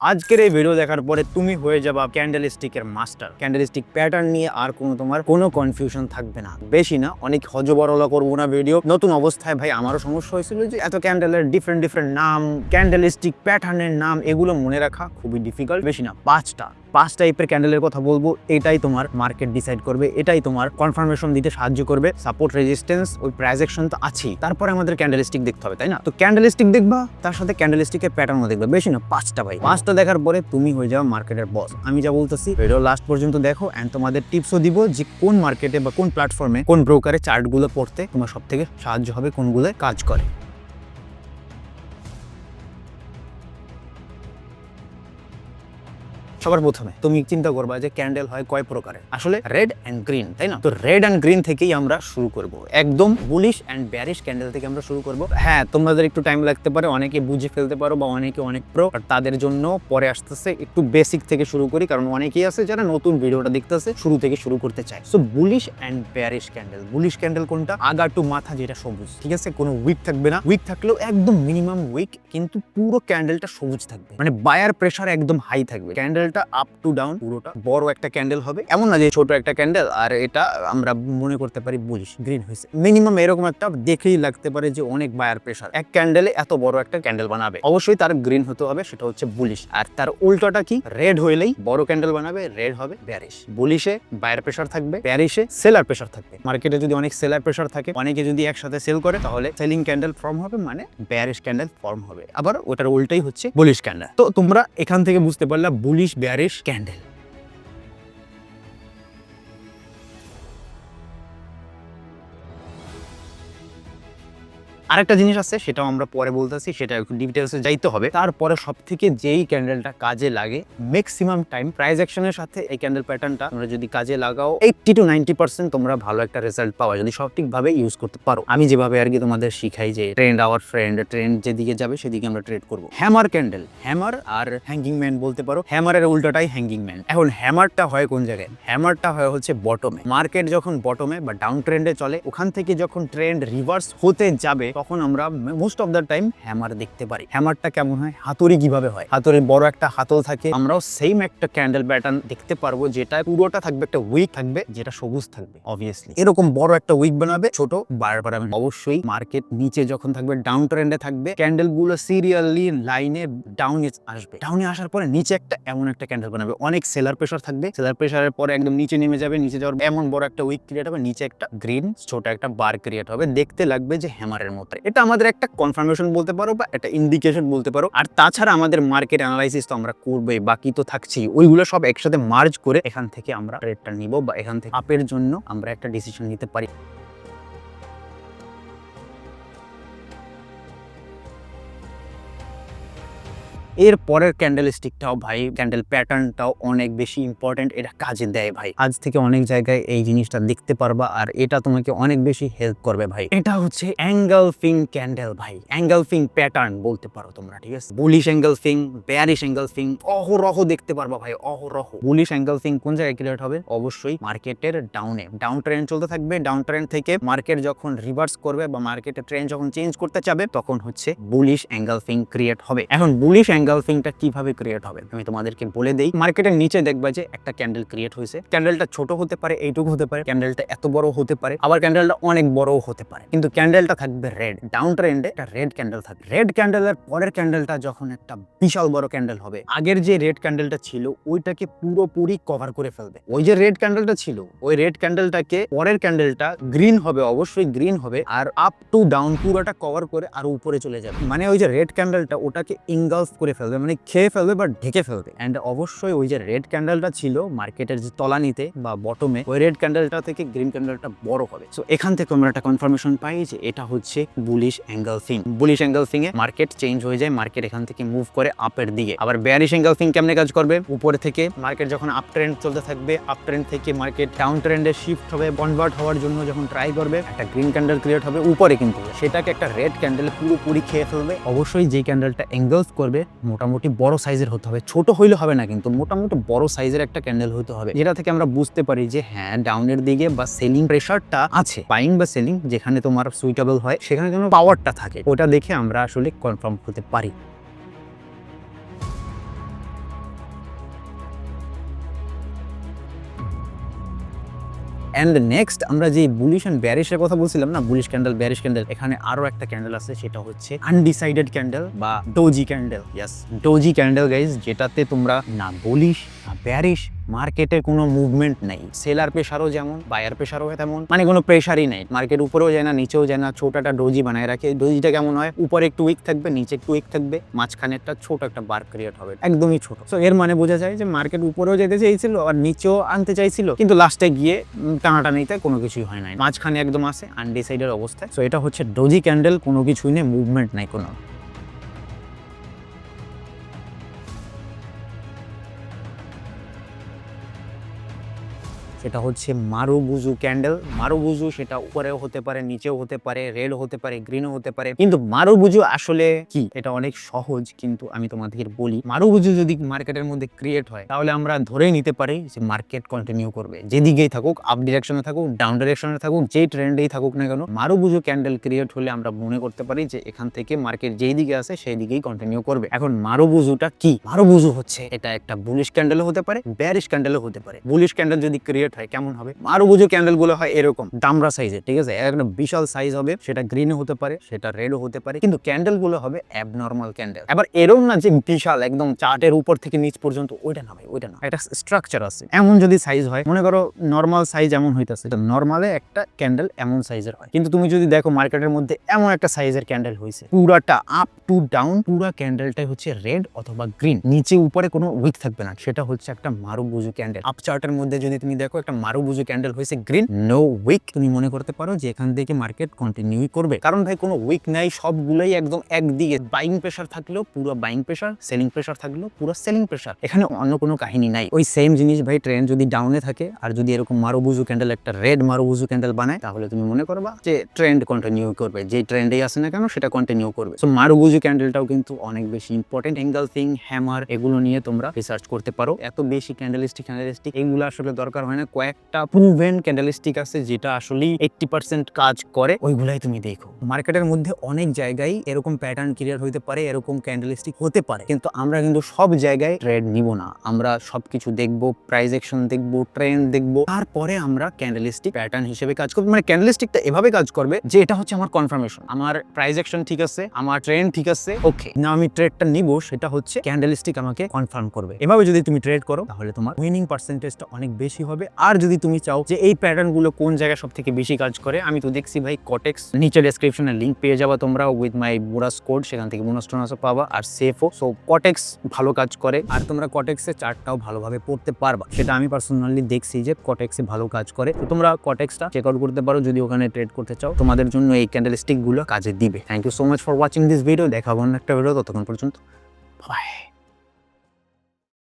আজকের এই ভিডিও দেখার পরে তুমি হয়ে যাবা ক্যান্ডেলস্টিকের মাস্টার। ক্যান্ডেলস্টিক প্যাটার্ন নিয়ে আর তোমার কোনো কনফিউশন থাকবে না। বেশি না, অনেক হজবরলা করবো না ভিডিও। নতুন অবস্থায় ভাই আমারও সমস্যা হয়েছিল যে এত ক্যান্ডেলের ডিফারেন্ট নাম, ক্যান্ডেলস্টিক প্যাটার্নের নাম, এগুলো মনে রাখা খুবই ডিফিকাল্ট। বেশি না, পাঁচ টাইপের ক্যান্ডেলের কথা বলবো। এটাই তোমার মার্কেট ডিসাইড করবে, এটাই তোমার কনফার্মেশন দিতে সাহায্য করবে। সাপোর্ট, রেজিস্ট্যান্স, ওই প্রাইজেকশন তো আছেই, তারপরে আমাদের ক্যান্ডেলস্টিক দেখতে হবে, তাই না? তো ক্যান্ডেলস্টিক দেখবা, তার সাথে ক্যান্ডেলস্টিকের প্যাটার্নও দেখবা। বেশি না, পাঁচটা ভাই। পাঁচটা দেখার পরে তুমি হয়ে যাও মার্কেটের বস। আমি যা বলতেছি ভিডিও লাস্ট পর্যন্ত দেখো, এন্ড তোমাদের টিপসও দিব যে কোন মার্কেটে বা কোন প্ল্যাটফর্মে কোন ব্রোকারে চার্টগুলো পড়তে তোমার সব থেকে সাহায্য হবে, কোনগুলো কাজ করে। সবার প্রথমে তুমি চিন্তা করবা যে ক্যান্ডেল হয় কয় প্রকারের। আসলে রেড এন্ড গ্রিন, তাই না? তো রেড এন্ড গ্রিন থেকেই আমরা শুরু করব, একদম বুলিশ এন্ড বেয়ারিশ ক্যান্ডেল থেকে আমরা শুরু করব। হ্যাঁ, তোমাদের একটু টাইম লাগতে পারে, অনেকে বুঝে ফেলতে পারো বা অনেকে অনেক প্রো, আর তাদের জন্য পরে আসতেছে। একটু বেসিক থেকে শুরু করি, কারণ অনেকেই আছে যারা নতুন ভিডিওটা দেখতেছে, শুরু থেকে শুরু করতে চায়। So bullish and bearish candle. Bullish candle কোনটা? আগা টু মাথা যেটা সবুজ, ঠিক আছে? কোনো উইক থাকবে না, উইক থাকলেও একদম মিনিমাম উইক, কিন্তু পুরো ক্যান্ডেলটা সবুজ থাকবে, মানে বায়ার প্রেসার একদম হাই থাকবে। ক্যান্ডেলটা আপ টু ডাউন পুরোটা বড় একটা ক্যান্ডেল হবে, এমন না যে ছোট একটা ক্যান্ডেল আর এটা আমরা মনে করতে পারি বুলিশ গ্রিন হয়েছে। মিনিমাম এরকম একটা দেখেই লাগতে পারে যে অনেক বায়ার প্রেসার, এক ক্যান্ডেলে এত বড় একটা ক্যান্ডেল বানাবে, অবশ্যই তার গ্রিন হতে হবে, সেটা হচ্ছে বুলিশ। আর তার উল্টোটা কি? রেড হইলেই বড় ক্যান্ডেল বানাবে, রেড হবে বেয়ারিশ। বুলিশে বায়ার প্রেসার থাকবে, বেয়ারিশে সেলার প্রেসার থাকবে। মার্কেটে যদি অনেক সেলার প্রেসার থাকে, অনেকে যদি একসাথে সেল করে, তাহলে সেলিং ক্যান্ডেল ফর্ম হবে, মানে বেয়ারিশ ক্যান্ডেল ফর্ম হবে। আবার ওটার উল্টাই হচ্ছে বুলিশ ক্যান্ডেল। তো তোমরা এখান থেকে বুঝতে পারলা বুলিশ বেয়ারিশ ক্যান্ডেল। আরেকটা জিনিস আছে, সেটাও আমরা পরে বলতেছি, সেটা একটু ডিটেলসে যাইতে হবে। তারপরে সব থেকে যেই ক্যান্ডেলটা কাজে লাগে ম্যাক্সিমাম টাইম, প্রাইস অ্যাকশনের সাথে এই ক্যান্ডেল প্যাটার্নটা তোমরা যদি কাজে লাগাও, 80 to 90% তোমরা ভালো একটা রেজাল্ট পাওয়া, যদি সঠিকভাবে ইউজ করতে পারো। আমি যেভাবে আর কি তোমাদের শিখাই যে ট্রেন্ড আওয়ার ফ্রেন্ড, ট্রেন্ড যেদিকে যাবে সেদিকে আমরা ট্রেড করবো। হ্যামার ক্যান্ডেল, হ্যামার আর হ্যাঙ্গিং ম্যান বলতে পারো। হ্যামারের উল্টোটাই হ্যাঙ্গিং ম্যান। এখন হ্যামারটা হয় কোন জায়গায়? হ্যামারটা হয় হচ্ছে বটমে। মার্কেট যখন বটমে বা ডাউন ট্রেন্ডে চলে, ওখান থেকে যখন ট্রেন্ড রিভার্স হতে যাবে, তখন আমরা most of the time hammer দেখতে পারি। হ্যামারটা কেমন হয়? হাতুড়ি কিভাবে হয়? হাতুড়ির বড় একটা হাতল থাকে, আমরাও সেম একটা ক্যান্ডেল প্যাটার্ন দেখতে পারবো, যেটা পুরোটা থাকবে একটা উইক থাকবে, যেটা সবুজ থাকবে। অবভিয়াসলি এরকম বড় একটা উইক বানাবে, ছোট বারবার আমি অবশ্যই মার্কেট নিচে যখন থাকবে, ডাউন ট্রেন্ডে থাকবে, ক্যান্ডেল গুলো সিরিয়ালি লাইনে ডাউনে আসবে। ডাউনে আসার পরে নিচে একটা এমন একটা ক্যান্ডেল বানাবে, অনেক সেলার প্রেসার থাকবে, সেলার প্রেসারের পরে একদম নিচে নেমে যাবে, নিচে যাওয়ার এমন বড় একটা উইক ক্রিয়েট হবে, নিচে একটা গ্রিন ছোট একটা বার ক্রিয়েট হবে, দেখতে লাগবে যে হ্যামারের মতো। এটা আমাদের একটা কনফার্মেশন বলতে পারো বা একটা ইন্ডিকেশন বলতে পারো। আর তাছাড়া আমাদের মার্কেট অ্যানালাইসিস তো আমরা করবোই, বাকি তো থাকছি, ওইগুলো সব একসাথে মার্জ করে এখান থেকে আমরা ট্রেডটা নিব, বা এখান থেকে আপের জন্য আমরা একটা ডিসিশন নিতে পারি। এর পরের ক্যান্ডেল স্টিকটাও ভাই, ক্যান্ডেল প্যাটার্নটাও অনেক বেশি ইম্পর্টেন্ট, এটা কাজে দেয় ভাই। আজ থেকে অনেক জায়গায় এই জিনিসটা দেখতে পারবা, আর এটা তোমাকে অনেক বেশি হেল্প করবে ভাই। এটা হচ্ছে এঙ্গলফিং ক্যান্ডেল ভাই, এঙ্গলফিং প্যাটার্ন বলতে পারো তোমরা, ঠিক আছে? বুলিশ এঙ্গলফিং, বেয়ারিশ এঙ্গলফিং অহরহ দেখতে পারবা ভাই, অহরহ। বুলিশ এঙ্গলফিং কোন জায়গায় ক্রিয়েট হবে? অবশ্যই মার্কেটের ডাউনে, ডাউন ট্রেন্ড চলতে থাকবে, ডাউন ট্রেন্ড থেকে মার্কেট যখন রিভার্স করবে বা মার্কেটের ট্রেন্ড যখন চেঞ্জ করতে যাবে, তখন হচ্ছে বুলিশ এঙ্গলফিং ক্রিয়েট হবে। এখন বুলিশ এঙ্গলফিংটা কিভাবে ক্রিয়েট হবে আমি তোমাদেরকে বলে দেই। মার্কেটের নিচে দেখবা যে একটা ক্যান্ডেল ক্রিয়েট হয়েছে, ক্যান্ডেলটা ছোট হতে পারে, এইটুকু হতে পারে, ক্যান্ডেলটা এত বড় হতে পারে, আবার ক্যান্ডেলটা অনেক বড়ও হতে পারে, কিন্তু ক্যান্ডেলটা থাকবে রেড। ডাউন ট্রেন্ডে একটা রেড ক্যান্ডেল থাকবে। রেড ক্যান্ডেলের পরের ক্যান্ডেলটা যখন একটা বিশাল বড় ক্যান্ডেল হবে, আগের যে রেড ক্যান্ডেলটা ছিল ওইটাকে পুরোপুরি কভার করে ফেলবে। ওই যে রেড ক্যান্ডেলটা ছিল, ওই রেড ক্যান্ডেলটাকে পরের ক্যান্ডেলটা গ্রিন হবে, অবশ্যই গ্রিন হবে, আর আপ টু ডাউন পুরোটা কভার করে আর উপরে চলে যাবে। মানে ওই যে রেড ক্যান্ডেলটা ওটাকে ইনগালফ করে ফেলবে, মানে খেয়ে ফেলবে বা ঢেকে ফেলবে। এন্ড অবশ্যই ওই যে রেড ক্যান্ডেলটা ছিল মার্কেটের যে তলানিতে বা বটমে, ওই রেড ক্যান্ডেলটা থেকে গ্রিন ক্যান্ডেলটা বড় হবে। সো এখান থেকে আমরা একটা কনফার্মেশন পাই যে এটা হচ্ছে bullish এঙ্গলফিং। Bullish এঙ্গলফিং a market change হয়ে যায়, মার্কেট এখান থেকে মুভ করে আপের দিকে। আবার বেয়ারিশ এঙ্গলফিং কেমনে কাজ করবে? উপরে থেকে মার্কেট যখন আপ ট্রেন্ড চলতে থাকবে, আপ ট্রেন্ড থেকে মার্কেট ডাউন ট্রেন্ডে শিফট হবে, কনভার্ট হওয়ার জন্য যখন ট্রাই করবে, একটা গ্রিন ক্যান্ডেল ক্রিয়েট হবে উপরে, কিন্তু সেটাকে একটা রেড ক্যান্ডেল পুরোপুরি খেয়ে ফেলবে। অবশ্যই যে ক্যান্ডেলটা এঙ্গলফ করবে মোটামুটি বড় সাইজের হতে হবে, ছোট হইলে হবে না, কিন্তু মোটামুটি বড় সাইজের একটা ক্যান্ডেল হতে হবে, যেটা থেকে আমরা বুঝতে পারি যে হ্যাঁ ডাউনের দিকে বা সেলিং প্রেসারটা আছে, বাইং বা সেলিং যেখানে তোমার সুইটেবল হয়, সেখানে তোমার পাওয়ারটা থাকে, ওটা দেখে আমরা আসলে কনফার্ম হতে পারি। এন্ড নেক্সট আমরা যে বুলিশ এন্ড ব্যারিশের কথা বলছিলাম না, বুলিশ ক্যান্ডেল ব্যারিশ ক্যান্ডেল, এখানে আরো একটা ক্যান্ডেল আছে, সেটা হচ্ছে আনডিসাইডেড ক্যান্ডেল বা doji candle. Yes, doji candle guys, যেটাতে তোমরা না বুলিশ না ব্যারিশ, মার্কেটে কোনো মুভমেন্ট নাই, সেলার প্রেশারও যেমন বায়ার প্রেশারও তেমন, মানে কোনো প্রেশারই নেই, মার্কেট উপরেও যায় না নিচেও যায় না, ছোট একটা ডোজি বানায় রাখে। ডোজিটা কেমন হয়, উপরে একটু উইক থাকবে, নিচে একটু উইক থাকবে, মাঝখানে একটা ছোট একটা বার ক্রিয়েট হবে, একদমই ছোট। সো এর মানে বোঝা যায় যে মার্কেট উপরেও যেতে চাইছিল আর নিচেও আনতে চাইছিল, কিন্তু লাস্টে গিয়ে টানাটানিতে কোনো কিছুই হয় নাই, মাঝখানে একদম আছে আনডিসাইডেড অবস্থায়। সো এটা হচ্ছে ডোজি ক্যান্ডেল, কোনো কিছুই নেই, মুভমেন্ট নাই কোনো। সেটা হচ্ছে মারুবুজু ক্যান্ডেল। মারুবুজু সেটা উপরেও হতে পারে, নিচেও হতে পারে, রেড হতে পারে, গ্রিনও হতে পারে, কিন্তু মারুবুজু আসলে কি, এটা অনেক সহজ, কিন্তু আমি তোমাদের বলি, মারুবুজু যদি মার্কেটের মধ্যে ক্রিয়েট হয় তাহলে আমরা ধরেই নিতে পারি যে মার্কেট কন্টিনিউ করবে, যেদিকেই থাকুক, আপ ডিরেকশনে থাকুক, ডাউন ডিরেকশনে থাকুক, যেই ট্রেন্ডেই থাকুক না কেন, মারুবুজু ক্যান্ডেল ক্রিয়েট হলে আমরা মনে করতে পারি যে এখান থেকে মার্কেট যেই দিকে আছে সেই দিকেই কন্টিনিউ করবে। এখন মারুবুজুটা কি? মারুবুজু হচ্ছে এটা একটা বুলিশ ক্যান্ডেলও হতে পারে, ব্যারিশ ক্যান্ডেলও হতে পারে। বুলিশ ক্যান্ডেল যদি ক্রিয়েট হয় কেমন হবে, মারুবুজু ক্যান্ডেল গুলো হয় এরকম দামড়া সাইজের, ঠিক আছে, একটা বিশাল সাইজ হবে, সেটা গ্রিনও হতে পারে, সেটা রেডও হতে পারে, কিন্তু ক্যান্ডেল গুলো হবে অ্যাবনর্মাল ক্যান্ডেল। আবার এরকম না যে বিশাল একদম চার্টের উপর থেকে নিচ পর্যন্ত, ওইটা না ভাই, ওইটা না, একটা স্ট্রাকচার আছে। এমন যদি সাইজ হয়, মনে করো নর্মাল সাইজ এমন হইতাছে, নর্মালে একটা ক্যান্ডেল এমন সাইজের হয়, কিন্তু তুমি যদি দেখো মার্কেটের মধ্যে এমন একটা সাইজের ক্যান্ডেল হয়েছে, পুরাটা আপ টু ডাউন, পুরা ক্যান্ডেলটাই হচ্ছে রেড অথবা গ্রিন, নিচে উপরে কোনো উইক থাকবে না, সেটা হচ্ছে একটা মারুবুজু ক্যান্ডেল। আপ চার্টের মধ্যে যদি তুমি দেখো একটা মারুবুজু ক্যান্ডেল হয়েছে গ্রিন, নো উইক, তুমি মনে করতে পারো যে এখান থেকে মার্কেট কন্টিনিউ করবে, কারণ ভাই কোনো উইক নাই, সবগুলোই একদম একদিকে, বাইং প্রেসার থাকলেও পুরো বাইং প্রেসার, সেলিং প্রেসার থাকলেও পুরো সেলিং প্রেসার, এখানে অন্য কোনো কাহিনী নাই। ওই সেম জিনিস ভাই, ট্রেন্ড যদি ডাউনে থাকে আর যদি এরকম মারুবুজু ক্যান্ডেল, একটা রেড মারুবুজু ক্যান্ডেল বানায়, তাহলে তুমি মনে করবা যে ট্রেন্ড কন্টিনিউ করবে, যে ট্রেন্ডেই আসে না কেন সেটা কন্টিনিউ করবে। সো মারুবুজু ক্যান্ডেলটাও কিন্তু অনেক বেশি ইম্পর্টেন্ট। এঙ্গেলফিং, হ্যামার, এগুলো নিয়ে তোমরা রিসার্চ করতে পারো। এত বেশি ক্যান্ডেলিস্টিক এগুলো আসলে দরকার হয় না, কয়েকটা প্রুভেন ক্যান্ডেলিস্টিক আছে যেটা আসলে 80% কাজ করে, ওইগুলাই তুমি দেখো। মার্কেটের মধ্যে অনেক জায়গায় এরকম প্যাটার্ন ক্রিয়েট হইতে পারে, এরকম ক্যান্ডেলিস্টিক হতে পারে, কিন্তু আমরা কিন্তু সব জায়গায় ট্রেড নিব না, আমরা সবকিছু দেখবো, প্রাইস অ্যাকশন দেখবো, ট্রেন্ড দেখবো, তারপরে আমরা ক্যান্ডেলিস্টিক প্যাটার্ন হিসেবে কাজ করবো। মানে ক্যান্ডেলিস্টিকটা এভাবে কাজ করবে যে এটা হচ্ছে আমার কনফার্মেশন, আমার প্রাইস অ্যাকশন ঠিক আছে, আমার ট্রেন্ড ঠিক আছে, ওকে, না আমি ট্রেডটা নিব, সেটা হচ্ছে ক্যান্ডেলিস্টিক আমাকে কনফার্ম করবে। এভাবে যদি তুমি ট্রেড করো তাহলে তোমার উইনিং পার্সেন্টেজটা অনেক বেশি হবে। আর যদি তুমি চাও যে এই প্যাটার্ন গুলো কোন জায়গায় সব থেকে বেশি কাজ করে, আমি তো দেখছি ভাই কটেক্স, নিচে ডেসক্রিপশনে লিংক পেয়ে যাবা তোমরা উইথ মাই বোনাস কোড, সেখান থেকে বোনাস টোনাসও পাবা আর সেফও। সো কটেক্স ভালো কাজ করে, আর তোমরা কটেক্সের চার্টটাও ভালোভাবে পড়তে পারবা, সেটা আমি পার্সোনালি দেখছি যে কটেক্সে ভালো কাজ করে। তো তোমরা কটেক্সটা চেক আউট করতে পারো যদি ওখানে ট্রেড করতে চাও, তোমাদের জন্য এই ক্যান্ডেলস্টিক গুলো কাজে দিবে। Thank you so much for watching this video, দেখা হবে অন্য একটা ভিডিও, ততক্ষণ পর্যন্ত বাই।